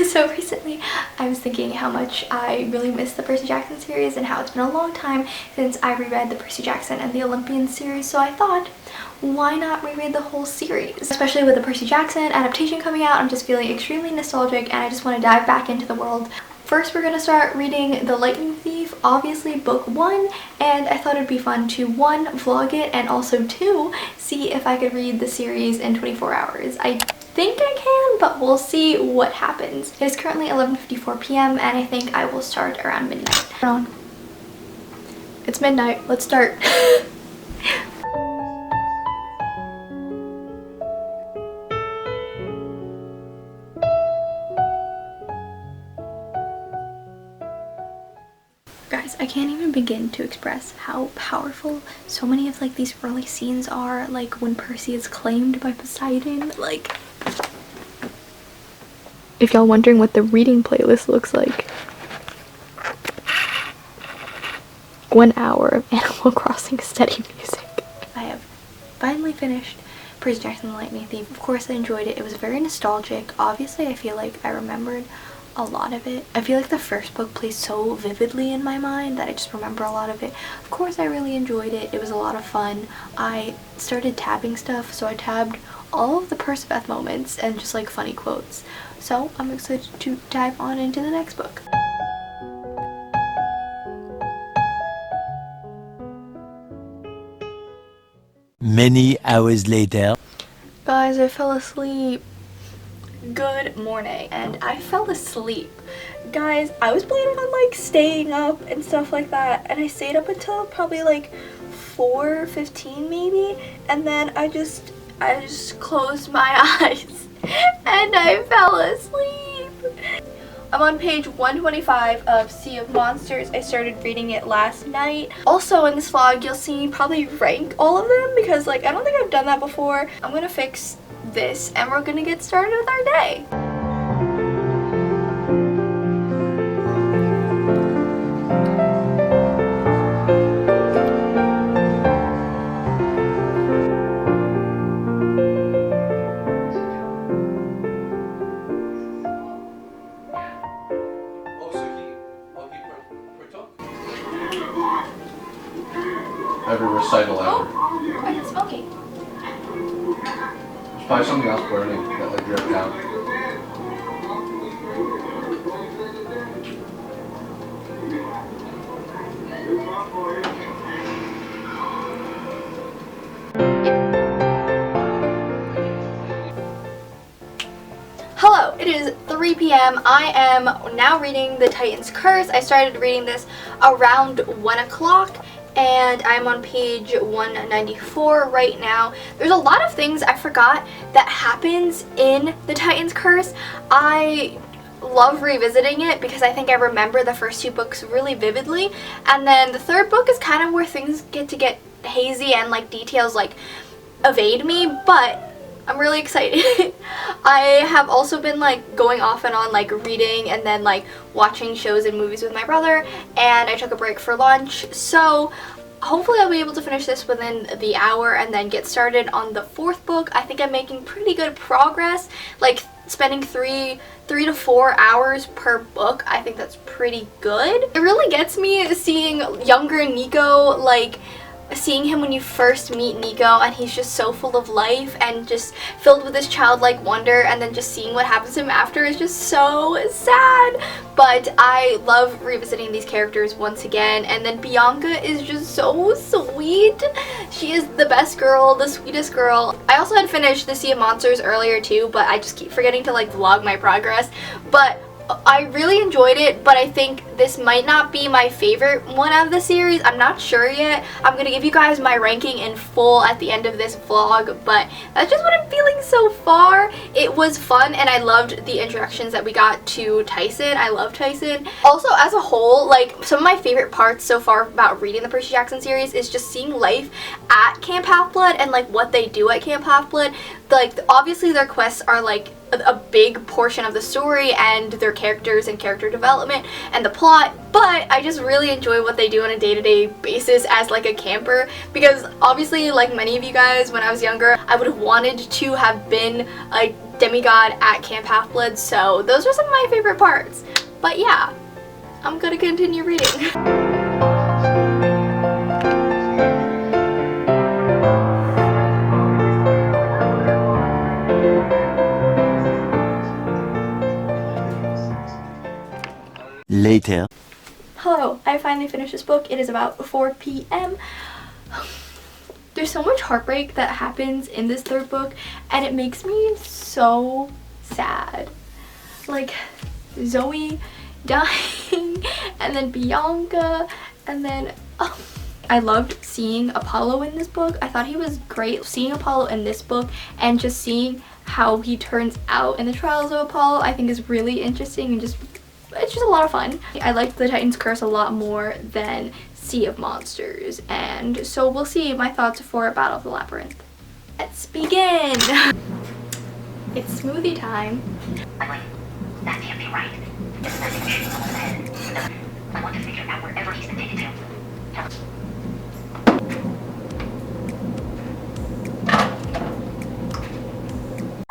So recently I was thinking how much I really miss the Percy Jackson series and how it's been a long time since I reread the Percy Jackson and the Olympians series, so I thought, why not reread the whole series? Especially with the Percy Jackson adaptation coming out, I'm just feeling extremely nostalgic and I just want to dive back into the world. First, we're going to start reading The Lightning Thief, obviously book 1, and I thought it'd be fun to 1, vlog it, and also 2, see if I could read the series in 24 hours. I think I can, but we'll see what happens. It is currently 11:54 p.m. and I think I will start around midnight. It's midnight, let's start. Guys, I can't even begin to express how powerful so many of these early scenes are, like when Percy is claimed by Poseidon. Like, if y'all wondering what the reading playlist looks like, 1 hour of Animal Crossing steady music. I have finally finished Percy Jackson and the Lightning Thief. Of course I enjoyed it. It was very nostalgic. Obviously I feel like I remembered a lot of it. I feel like the first book plays so vividly in my mind that I just remember a lot of it. Of course I really enjoyed it. It was a lot of fun. I started tabbing stuff, so I tabbed all of the Perciveth moments and just like funny quotes. So I'm excited to dive on into the next book. Many hours later. Guys, I fell asleep. Good morning. And I fell asleep. Guys, I was planning on staying up and stuff like that, and I stayed up until probably 4:15 maybe, and then I just closed my eyes and I fell asleep. I'm on page 125 of Sea of Monsters. I started reading it last night. Also in this vlog, you'll see me probably rank all of them because I don't think I've done that before. I'm gonna fix this and we're gonna get started with our day. Every recital ever. Oh, I can smoking. There's probably something else burning that dripped down. Hello, it is 3 p.m. I am now reading The Titan's Curse. I started reading this around 1 o'clock. And I'm on page 194 right now. There's a lot of things I forgot that happens in The Titan's Curse. I love revisiting it because I think I remember the first 2 books really vividly. And then the 3rd book is kind of where things get hazy and details evade me, but I'm really excited. I have also been going off and on reading and then watching shows and movies with my brother, and I took a break for lunch, so hopefully I'll be able to finish this within the hour and then get started on the 4th book. I think I'm making pretty good progress, spending 3 to 4 hours per book. I think that's pretty good. It really gets me seeing younger Nico, seeing him when you first meet Nico and he's just so full of life and just filled with this childlike wonder, and then just seeing what happens to him after is just so sad. But I love revisiting these characters once again, and then Bianca is just so sweet. She is the best girl, the sweetest girl. I also had finished the Sea of Monsters earlier too, but I just keep forgetting to vlog my progress. But I really enjoyed it, but I think this might not be my favorite one out of the series. I'm not sure yet. I'm gonna give you guys my ranking in full at the end of this vlog, but that's just what I'm feeling so far. It was fun and I loved the introductions that we got to Tyson. I love Tyson. Also, as a whole, some of my favorite parts so far about reading the Percy Jackson series is just seeing life at Camp Half-Blood and what they do at Camp Half-Blood. Obviously their quests are a big portion of the story and their characters and character development and the plot, but I just really enjoy what they do on a day-to-day basis as a camper, because obviously many of you guys, when I was younger, I would have wanted to have been a demigod at Camp Half-Blood, so those are some of my favorite parts. But yeah, I'm gonna continue reading. Later. Hello, I finally finished this book. It is about 4 p.m. There's so much heartbreak that happens in this third book, and it makes me so sad. Like Zoe dying, and then Bianca, and then I loved seeing Apollo in this book. I thought he was great. Seeing Apollo in this book and just seeing how he turns out in the Trials of Apollo, I think is really interesting, and it's just a lot of fun. I liked The Titan's Curse a lot more than Sea of Monsters, and so we'll see my thoughts for Battle of the Labyrinth. Let's begin! It's smoothie time. That can't be right. This is nothing shooting someone's head. I want to figure out wherever he's been taken to.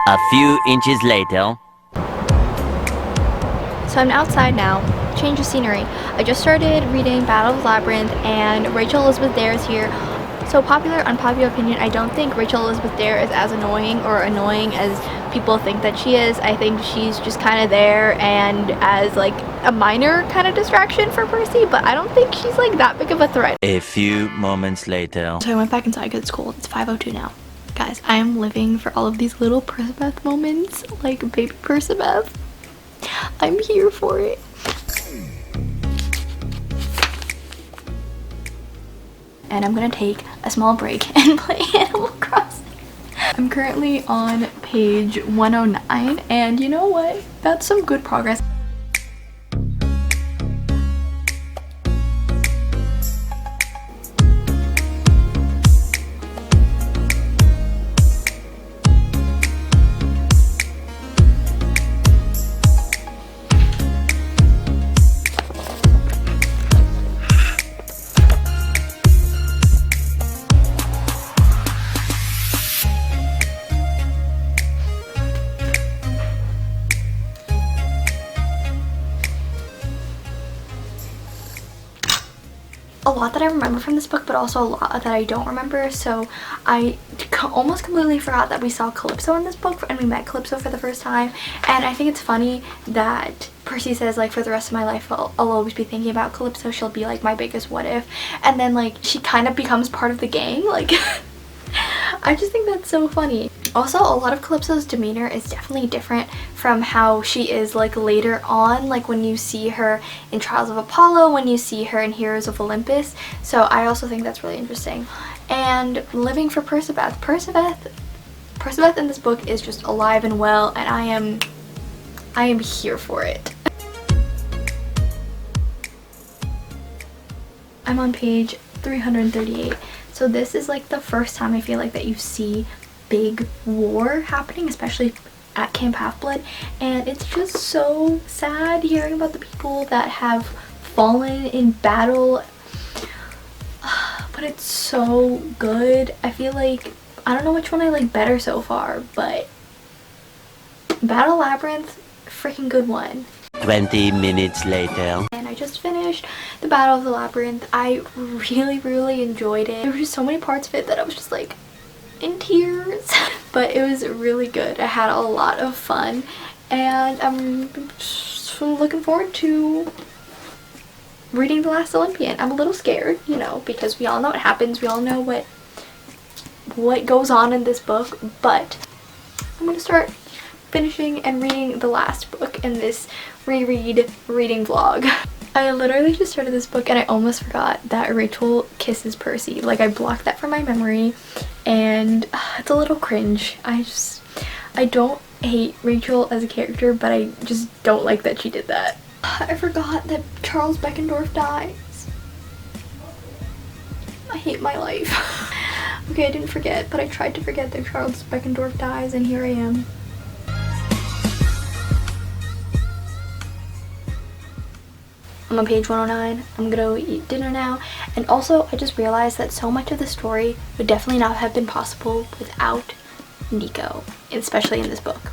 A few inches later. So I'm outside now. Change of scenery. I just started reading Battle of the Labyrinth, and Rachel Elizabeth Dare is here. So popular, unpopular opinion, I don't think Rachel Elizabeth Dare is as annoying as people think that she is. I think she's just kind of there and as like a minor kind of distraction for Percy, but I don't think she's like that big of a threat. A few moments later. So I went back inside because it's cold. It's 5:02 now. Guys, I am living for all of these little Perciveth moments, like baby Perciveth. I'm here for it. And I'm gonna take a small break and play Animal Crossing. I'm currently on page 109, and you know what? That's some good progress. A lot that I remember from this book, but also a lot that I don't remember. So I almost completely forgot that we saw Calypso in this book, and we met Calypso for the first time. And I think it's funny that Percy says, like, for the rest of my life I'll always be thinking about Calypso. She'll be like my biggest what if. And then like she kind of becomes part of the gang. Like I just think that's so funny. Also, a lot of Calypso's demeanor is definitely different from how she is like later on, like when you see her in Trials of Apollo, when you see her in Heroes of Olympus. So I also think that's really interesting. And living for Perciveth. Perciveth in this book is just alive and well, and I am here for it. I'm on page 338. So this is like the first time I feel like that you see big war happening, especially at Camp Half-Blood, and it's just so sad hearing about the people that have fallen in battle, but it's so good. I feel like, I don't know which one I like better so far, but Battle Labyrinth, freaking good one. 20 minutes later. And I just finished the Battle of the Labyrinth. I really enjoyed it. There were just so many parts of it that I was just like in tears, but it was really good. I had a lot of fun, and I'm looking forward to reading The Last Olympian. I'm a little scared, you know, because we all know what happens. We all know what goes on in this book, but I'm gonna start finishing and reading the last book in this reread reading vlog. I literally just started this book and I almost forgot that Rachel kisses Percy. Like, I blocked that from my memory, and it's a little cringe. I don't hate Rachel as a character, but I just don't like that she did that. I forgot that Charles Beckendorf dies. I hate my life. Okay, I didn't forget, but I tried to forget that Charles Beckendorf dies, and here I am. I'm on page 109. I'm gonna go eat dinner now. And also, I just realized that so much of the story would definitely not have been possible without Nico, especially in this book.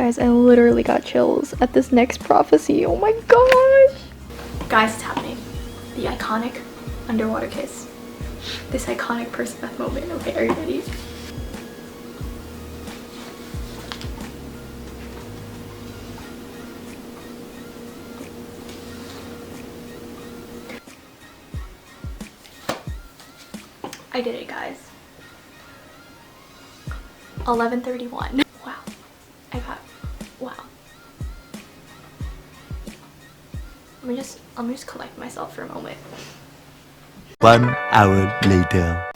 Guys, I literally got chills at this next prophecy. Oh my gosh. Guys, it's happening. The iconic underwater kiss. This iconic Percy Jackson moment. Okay, are you ready? I did it, guys. 11:31. Wow. Wow. Let me just collect myself for a moment. 1 hour later.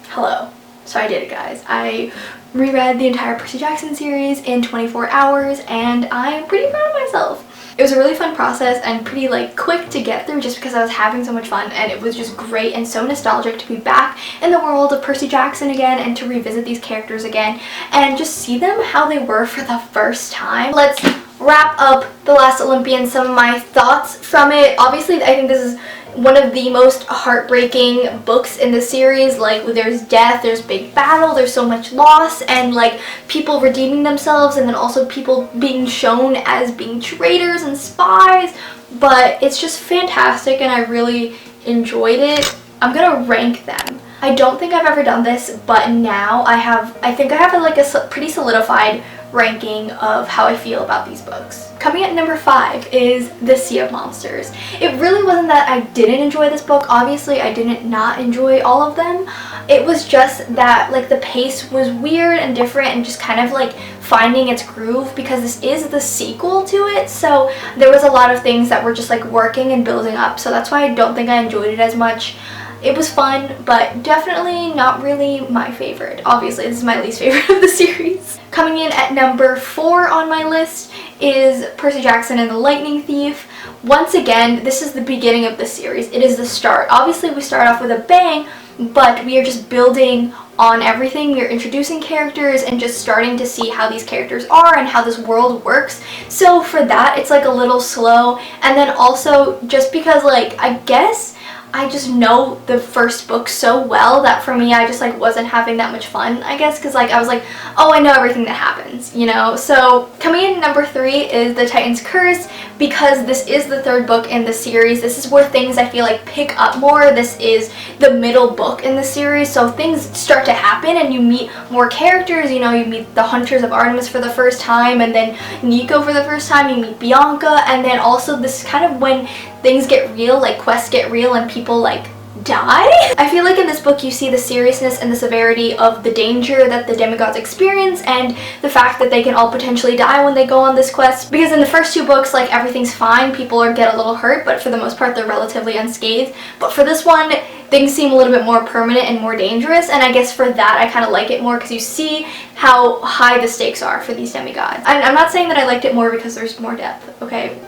Hello. So I did it, guys. I reread the entire Percy Jackson series in 24 hours and I'm pretty proud of myself. It was a really fun process and pretty like quick to get through just because I was having so much fun, and it was just great and so nostalgic to be back in the world of Percy Jackson again and to revisit these characters again and just see them how they were for the first time. Let's wrap up The Last Olympian, some of my thoughts from it. Obviously, I think this is one of the most heartbreaking books in the series. Like, there's death, there's big battle, there's so much loss, and like people redeeming themselves, and then also people being shown as being traitors and spies. But it's just fantastic and I really enjoyed it. I'm gonna rank them. I don't think I've ever done this, but now I think I have like a pretty solidified ranking of how I feel about these books. Coming at number 5 is The Sea of Monsters. It really wasn't that I didn't enjoy this book. Obviously, I didn't not enjoy all of them. It was just that like the pace was weird and different and just kind of like finding its groove, because this is the sequel to it. So there was a lot of things that were just like working and building up. So that's why I don't think I enjoyed it as much. It was fun, but definitely not really my favorite. Obviously, this is my least favorite of the series. Coming in at number 4 on my list is Percy Jackson and the Lightning Thief. Once again, this is the beginning of the series. It is the start. Obviously, we start off with a bang, but we are just building on everything. We are introducing characters and just starting to see how these characters are and how this world works. So for that, it's like a little slow. And then also, just because like, I guess I just know the first book so well that for me I just like wasn't having that much fun, I guess, because like I was like, oh, I know everything that happens, you know. So coming in number 3 is The Titan's Curse, because this is the 3rd book in the series. This is where things I feel like pick up more. This is the middle book in the series, so things start to happen and you meet more characters. You know, you meet the Hunters of Artemis for the first time, and then Nico for the first time. You meet Bianca, and then also this is kind of when things get real, like quests get real and people like die. I feel like in this book you see the seriousness and the severity of the danger that the demigods experience and the fact that they can all potentially die when they go on this quest. Because in the first 2 books, like everything's fine, people get a little hurt, but for the most part they're relatively unscathed. But for this one, things seem a little bit more permanent and more dangerous, and I guess for that I kind of like it more because you see how high the stakes are for these demigods. I'm not saying that I liked it more because there's more depth, okay?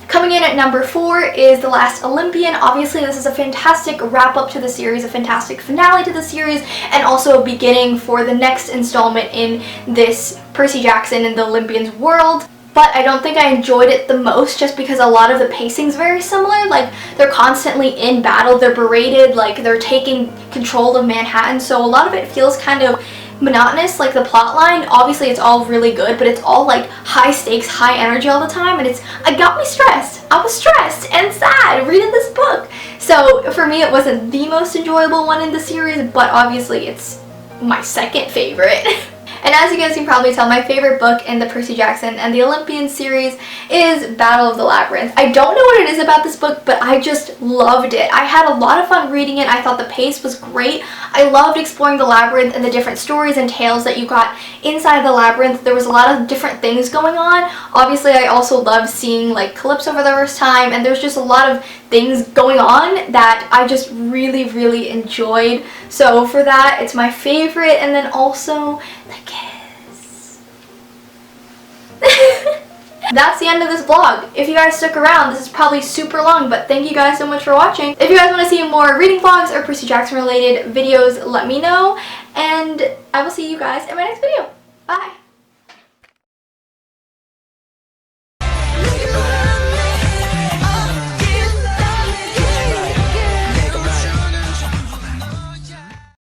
Coming in at number 4 is The Last Olympian. Obviously, this is a fantastic wrap-up to the series, a fantastic finale to the series, and also a beginning for the next installment in this Percy Jackson and the Olympians world. But I don't think I enjoyed it the most just because a lot of the pacing's very similar. Like, they're constantly in battle, they're berated, like they're taking control of Manhattan, so a lot of it feels kind of monotonous. Like the plot line, obviously it's all really good, but it's all like high stakes, high energy all the time, and it got me stressed. I was stressed and sad reading this book. So for me it wasn't the most enjoyable one in the series, but obviously it's my 2nd favorite. And as you guys can probably tell, my favorite book in the Percy Jackson and the Olympians series is Battle of the Labyrinth. I don't know what it is about this book, but I just loved it. I had a lot of fun reading it. I thought the pace was great. I loved exploring the labyrinth and the different stories and tales that you got inside the labyrinth. There was a lot of different things going on. Obviously, I also loved seeing like Calypso for the first time, and there's just a lot of things going on that I just really, really enjoyed. So for that, it's my favorite. And then also the kiss. That's the end of this vlog. If you guys stuck around, this is probably super long, but thank you guys so much for watching. If you guys want to see more reading vlogs or Percy Jackson related videos, let me know, and I will see you guys in my next video. Bye!